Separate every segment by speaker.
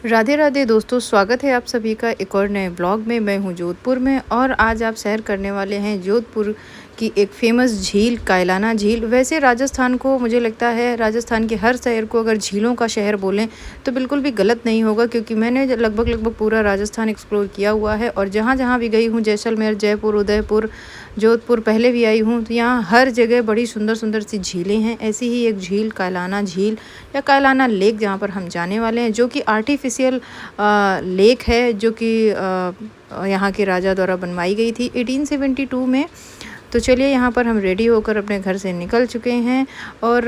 Speaker 1: राधे राधे दोस्तों, स्वागत है आप सभी का एक और नए ब्लॉग में। मैं हूं जोधपुर में और आज आप सैर करने वाले हैं जोधपुर की एक फेमस झील कायलाना झील। वैसे राजस्थान को मुझे लगता है राजस्थान के हर शहर को अगर झीलों का शहर बोलें तो बिल्कुल भी गलत नहीं होगा, क्योंकि मैंने लगभग पूरा राजस्थान एक्सप्लोर किया हुआ है और जहाँ जहाँ भी गई हूँ, जैसलमेर, जयपुर, उदयपुर, जोधपुर पहले भी आई हूँ, तो यहाँ हर जगह बड़ी सुंदर सुंदर सी झीलें हैं। ऐसी ही एक झील कायलाना झील या कायलाना लेक जहाँ पर हम जाने वाले हैं, जो कि आर्टिफिशियल लेक है, जो कि यहाँ के राजा द्वारा बनवाई गई थी 1872 में। तो चलिए, यहाँ पर हम रेडी होकर अपने घर से निकल चुके हैं और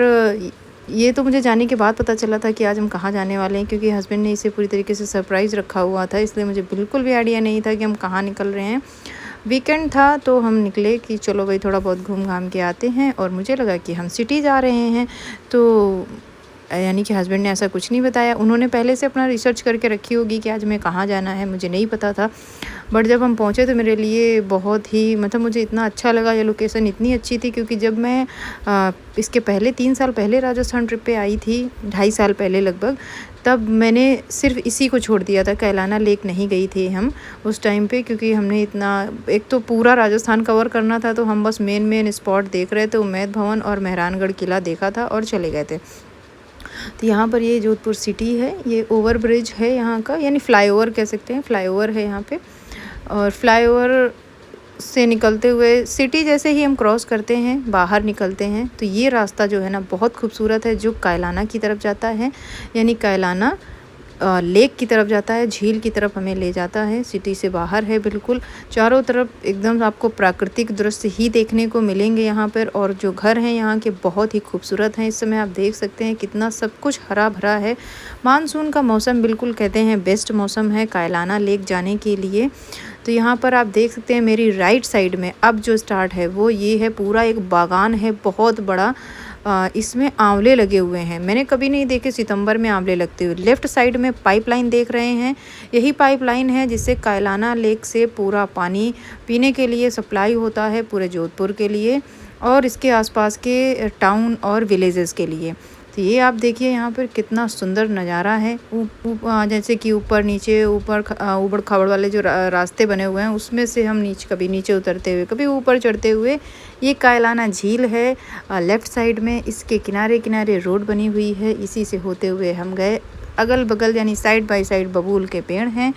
Speaker 1: ये तो मुझे जाने के बाद पता चला था कि आज हम कहाँ जाने वाले हैं, क्योंकि हस्बैंड ने इसे पूरी तरीके से सरप्राइज़ रखा हुआ था, इसलिए मुझे बिल्कुल भी आइडिया नहीं था कि हम कहाँ निकल रहे हैं। वीकेंड था तो हम निकले कि चलो भाई थोड़ा बहुत घूम घाम के आते हैं, और मुझे लगा कि हम सिटी जा रहे हैं। तो यानी कि हस्बैंड ने ऐसा कुछ नहीं बताया, उन्होंने पहले से अपना रिसर्च करके रखी होगी कि आज हमें कहाँ जाना है, मुझे नहीं पता था। बट जब हम पहुँचे तो मेरे लिए बहुत ही मुझे इतना अच्छा लगा, ये लोकेशन इतनी अच्छी थी, क्योंकि जब मैं इसके पहले 3 साल पहले राजस्थान ट्रिप पे आई थी, 2.5 साल पहले लगभग, तब मैंने सिर्फ इसी को छोड़ दिया था। कायलाना लेक नहीं गई थी हम उस टाइम पे, क्योंकि हमने इतना, एक तो पूरा राजस्थान कवर करना था, तो हम बस मेन स्पॉट देख रहे थे। उम्मैद भवन और मेहरानगढ़ किला देखा था और चले गए थे। तो यहाँ पर ये जोधपुर सिटी है, ये ओवर ब्रिज है यहाँ का, यानी फ्लाईओवर कह सकते हैं, फ्लाईओवर है यहाँ पे। और फ्लाईओवर से निकलते हुए सिटी जैसे ही हम क्रॉस करते हैं, बाहर निकलते हैं, तो ये रास्ता जो है ना बहुत खूबसूरत है, जो कायलाना की तरफ जाता है, यानी कायलाना लेक की तरफ जाता है, झील की तरफ हमें ले जाता है। सिटी से बाहर है बिल्कुल, चारों तरफ एकदम आपको प्राकृतिक दृश्य ही देखने को मिलेंगे यहाँ पर। और जो घर हैं यहाँ के बहुत ही खूबसूरत हैं। इस समय आप देख सकते हैं कितना सब कुछ हरा भरा है। मानसून का मौसम बिल्कुल कहते हैं बेस्ट मौसम है कायलाना लेक जाने के लिए। तो यहाँ पर आप देख सकते हैं मेरी राइट साइड में अब जो स्टार्ट है वो ये है, पूरा एक बागान है बहुत बड़ा। इसमें आंवले लगे हुए हैं, मैंने कभी नहीं देखे सितंबर में आंवले लगते हुए। लेफ़्ट साइड में पाइपलाइन देख रहे हैं, यही पाइपलाइन है जिससे कायलाना लेक से पूरा पानी पीने के लिए सप्लाई होता है पूरे जोधपुर के लिए और इसके आसपास के टाउन और विलेजेस के लिए। तो ये आप देखिए यहाँ पर कितना सुंदर नज़ारा है। जैसे कि ऊपर नीचे ऊबड़ खाबड़ वाले जो रास्ते बने हुए हैं, उसमें से हम कभी नीचे उतरते हुए, कभी ऊपर चढ़ते हुए, ये कायलाना झील है। लेफ़्ट साइड में इसके किनारे किनारे रोड बनी हुई है, इसी से होते हुए हम गए। अगल बगल यानी साइड बाय साइड बबूल के पेड़ हैं।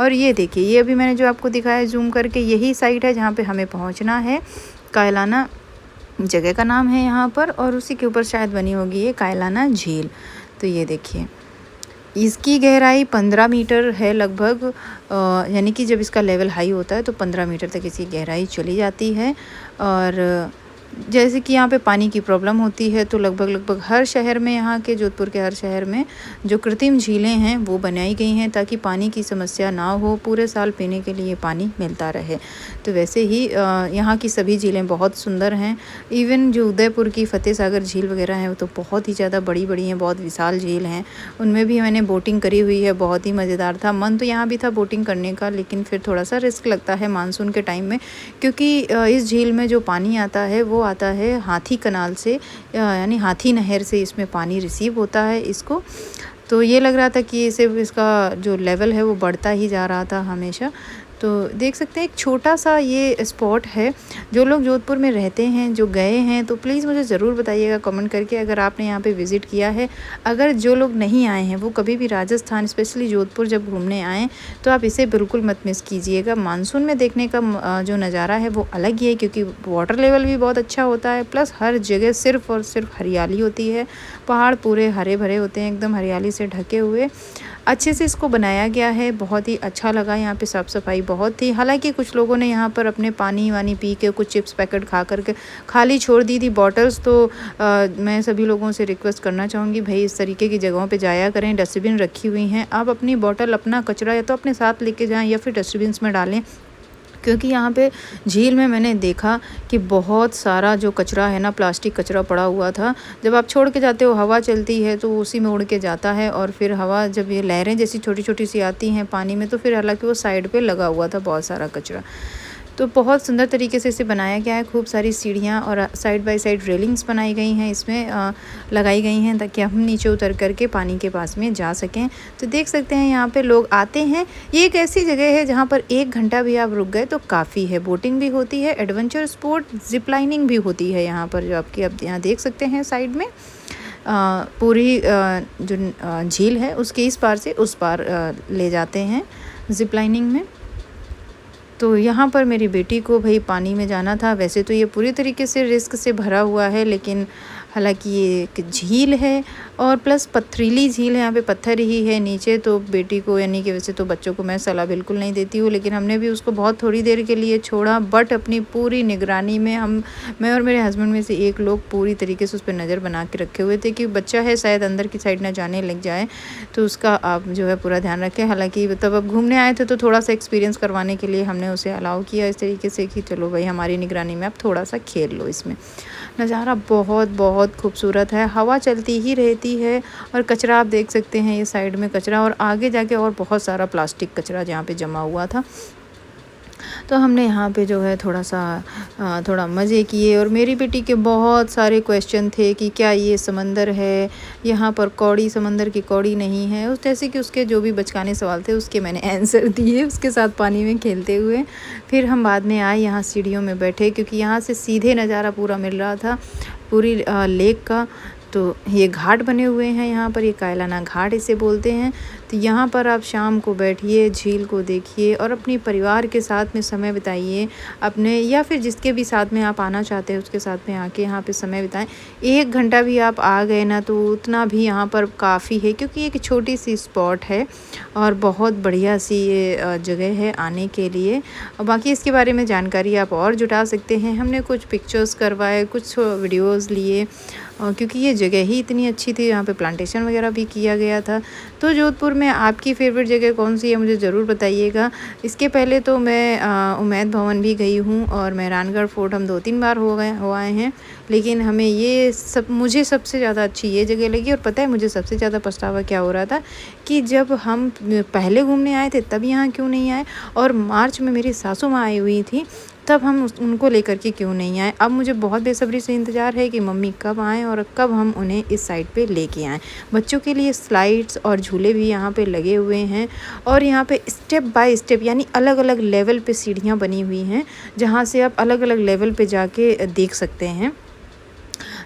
Speaker 1: और ये देखिए, ये अभी मैंने जो आपको दिखाया जूम करके, यही साइड है जहाँ पे हमें पहुँचना है। कायलाना जगह का नाम है यहाँ पर, और उसी के ऊपर शायद बनी होगी ये कायलाना झील। तो ये देखिए, इसकी गहराई 15 मीटर है लगभग, यानी कि जब इसका लेवल हाई होता है तो 15 मीटर तक इसकी गहराई चली जाती है। और जैसे कि यहाँ पे पानी की प्रॉब्लम होती है, तो लगभग हर शहर में, यहाँ के जोधपुर के हर शहर में जो कृत्रिम झीलें हैं वो बनाई गई हैं ताकि पानी की समस्या ना हो, पूरे साल पीने के लिए पानी मिलता रहे। तो वैसे ही यहाँ की सभी झीलें बहुत सुंदर हैं। इवन जो उदयपुर की फतेह सागर झील वगैरह हैं वो तो बहुत ही ज़्यादा बड़ी बड़ी हैं, बहुत विशाल झील हैं। उनमें भी मैंने बोटिंग करी हुई है, बहुत ही मज़ेदार था। मन तो यहाँ भी था बोटिंग करने का, लेकिन फिर थोड़ा सा रिस्क लगता है मानसून के टाइम में, क्योंकि इस झील में जो पानी आता है वो आता है हाथी कनाल से, यानी हाथी नहर से इसमें पानी रिसीव होता है इसको। तो ये लग रहा था कि सिर्फ इसका जो लेवल है वो बढ़ता ही जा रहा था हमेशा। तो देख सकते हैं एक छोटा सा ये स्पॉट है। जो लोग जोधपुर में रहते हैं, जो गए हैं, तो प्लीज़ मुझे ज़रूर बताइएगा कमेंट करके अगर आपने यहाँ पे विज़िट किया है। अगर जो लोग नहीं आए हैं वो कभी भी राजस्थान स्पेशली जोधपुर जब घूमने आएँ तो आप इसे बिल्कुल मत मिस कीजिएगा। मानसून में देखने का जो नज़ारा है वो अलग ही है, क्योंकि वाटर लेवल भी बहुत अच्छा होता है, प्लस हर जगह सिर्फ़ और सिर्फ हरियाली होती है। पहाड़ पूरे हरे भरे होते हैं, एकदम हरियाली से ढके हुए। अच्छे से इसको बनाया गया है, बहुत ही अच्छा लगा। यहाँ पे साफ़ सफाई बहुत थी। हालांकि कुछ लोगों ने यहाँ पर अपने पानी वानी पी के, कुछ चिप्स पैकेट खा करके खाली छोड़ दी थी बॉटल्स। तो मैं सभी लोगों से रिक्वेस्ट करना चाहूँगी, भाई इस तरीके की जगहों पे जाया करें। डस्टबिन रखी हुई हैं, आप अपनी बॉटल, अपना कचरा या तो अपने साथ लेके जाएँ या फिर डस्टबिन्स में डालें, क्योंकि यहाँ पे झील में मैंने देखा कि बहुत सारा जो कचरा है ना, प्लास्टिक कचरा पड़ा हुआ था। जब आप छोड़ के जाते हो, हवा चलती है तो उसी में उड़ के जाता है, और फिर हवा जब ये लहरें जैसी छोटी छोटी सी आती हैं पानी में, तो फिर हालांकि वो साइड पे लगा हुआ था बहुत सारा कचरा। तो बहुत सुंदर तरीके से इसे बनाया गया है। खूब सारी सीढ़ियाँ और साइड बाय साइड रेलिंग्स बनाई गई हैं, इसमें लगाई गई हैं ताकि हम नीचे उतर करके पानी के पास में जा सकें। तो देख सकते हैं यहाँ पे लोग आते हैं। ये एक ऐसी जगह है जहाँ पर 1 घंटा भी आप रुक गए तो काफ़ी है। बोटिंग भी होती है, एडवेंचर स्पोर्ट, जिप लाइनिंग भी होती है यहाँ पर, जो आपकी आप यहाँ देख सकते हैं साइड में। पूरी जो झील है उसके इस पार से उस पार ले जाते हैं जिप लाइनिंग में। तो यहाँ पर मेरी बेटी को भाई पानी में जाना था। वैसे तो ये पूरी तरीके से रिस्क से भरा हुआ है, लेकिन हालांकि ये एक झील है और प्लस पथरीली झील है, यहाँ पे पत्थर ही है नीचे। तो बेटी को, यानी कि वैसे तो बच्चों को मैं सलाह बिल्कुल नहीं देती हूँ, लेकिन हमने भी उसको बहुत थोड़ी देर के लिए छोड़ा, बट अपनी पूरी निगरानी में मैं और मेरे हस्बैंड में से एक लोग पूरी तरीके से उस पर नज़र बना के रखे हुए थे कि बच्चा है, शायद अंदर की साइड ना जाने लग जाए, तो उसका आप जो है पूरा ध्यान रखें। हालांकि तब अब घूमने आए थे तो थोड़ा सा एक्सपीरियंस करवाने के लिए हमने उसे अलाउ किया इस तरीके से कि चलो भाई हमारी निगरानी में आप थोड़ा सा खेल लो। इसमें नज़ारा बहुत बहुत खूबसूरत है, हवा चलती ही रहती है और कचरा आप देख सकते हैं, ये साइड में कचरा और आगे जाके और बहुत सारा प्लास्टिक कचरा जहाँ पे जमा हुआ था। तो हमने यहाँ पे जो है थोड़ा मज़े किए और मेरी बेटी के बहुत सारे क्वेश्चन थे कि क्या ये समंदर है, यहाँ पर कौड़ी, समंदर की कौड़ी नहीं है, उस जैसे कि उसके जो भी बचकाने सवाल थे उसके मैंने आंसर दिए उसके साथ पानी में खेलते हुए। फिर हम बाद में आए, यहाँ सीढ़ियों में बैठे क्योंकि यहाँ से सीधे नज़ारा पूरा मिल रहा था पूरी लेक का। तो ये घाट बने हुए हैं यहाँ पर, ये कायलाना घाट इसे बोलते हैं। तो यहाँ पर आप शाम को बैठिए, झील को देखिए और अपनी परिवार के साथ में समय बिताइए अपने, या फिर जिसके भी साथ में आप आना चाहते हैं उसके साथ में आके यहाँ पे समय बिताएं। 1 घंटा भी आप आ गए ना तो उतना भी यहाँ पर काफ़ी है, क्योंकि एक छोटी सी स्पॉट है और बहुत बढ़िया सी ये जगह है आने के लिए। और बाकी इसके बारे में जानकारी आप और जुटा सकते हैं। हमने कुछ पिक्चर्स करवाए, कुछ वीडियोज़ लिए क्योंकि ये जगह ही इतनी अच्छी थी, यहाँ पे प्लांटेशन वगैरह भी किया गया था। तो जोधपुर में आपकी फ़ेवरेट जगह कौन सी है मुझे ज़रूर बताइएगा। इसके पहले तो मैं उम्मैद भवन भी गई हूँ और मेहरानगढ़ फोर्ट हम 2-3 बार हो आए हैं, लेकिन हमें ये सब, मुझे सबसे ज़्यादा अच्छी ये जगह लगी। और पता है मुझे सबसे ज़्यादा पछतावा क्या हो रहा था कि जब हम पहले घूमने आए थे तब यहाँ क्यों नहीं आए, और मार्च में मेरी सासू माँ आई हुई थी तब हम उनको लेकर के क्यों नहीं आए। अब मुझे बहुत बेसब्री से इंतज़ार है कि मम्मी कब आएँ और कब हम उन्हें इस साइड पे लेके आएँ। बच्चों के लिए स्लाइड्स और झूले भी यहाँ पे लगे हुए हैं और यहाँ पे स्टेप बाय स्टेप यानी अलग अलग लेवल पे सीढ़ियाँ बनी हुई हैं, जहाँ से आप अलग अलग लेवल पे जाके देख सकते हैं,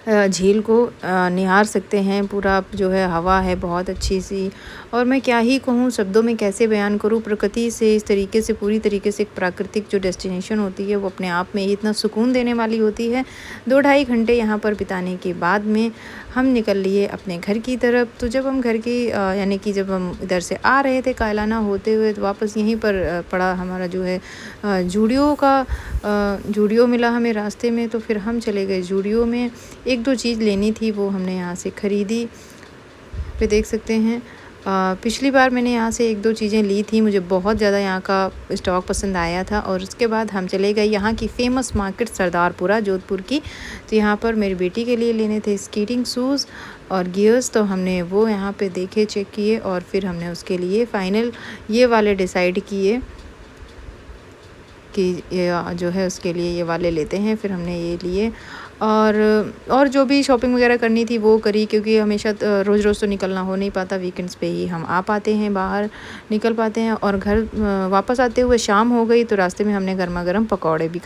Speaker 1: झील को निहार सकते हैं। पूरा जो है हवा है बहुत अच्छी सी, और मैं क्या ही कहूँ, शब्दों में कैसे बयान करूँ। प्रकृति से इस तरीके से, पूरी तरीके से एक प्राकृतिक जो डेस्टिनेशन होती है वो अपने आप में इतना सुकून देने वाली होती है। 2-2.5 घंटे यहाँ पर बिताने के बाद में हम निकल लिए अपने घर की तरफ। तो जब हम घर की यानी कि जब हम इधर से आ रहे थे कायलाना होते हुए, तो वापस यहीं पर पड़ा हमारा जो है जूडियो मिला हमें रास्ते में। तो फिर हम चले गए जूडियो में, 1-2 चीज़ लेनी थी वो हमने यहाँ से ख़रीदी। पे देख सकते हैं पिछली बार मैंने यहाँ से 1-2 चीज़ें ली थी, मुझे बहुत ज़्यादा यहाँ का स्टॉक पसंद आया था। और उसके बाद हम चले गए यहाँ की फ़ेमस मार्केट सरदारपुरा जोधपुर की। तो यहाँ पर मेरी बेटी के लिए लेने थे स्कीटिंग शूज़ और गियर्स, तो हमने वो यहाँ पे देखे, चेक किए और फिर हमने उसके लिए फ़ाइनल ये वाले डिसाइड किए कि ये जो है उसके लिए ये वाले लेते हैं। फिर हमने ये लिए और जो भी शॉपिंग वगैरह करनी थी वो करी, क्योंकि हमेशा रोज़ रोज़ तो निकलना हो नहीं पाता, वीकेंड्स पे ही हम आ पाते हैं, बाहर निकल पाते हैं। और घर वापस आते हुए शाम हो गई तो रास्ते में हमने गर्मा गर्म पकौड़े भी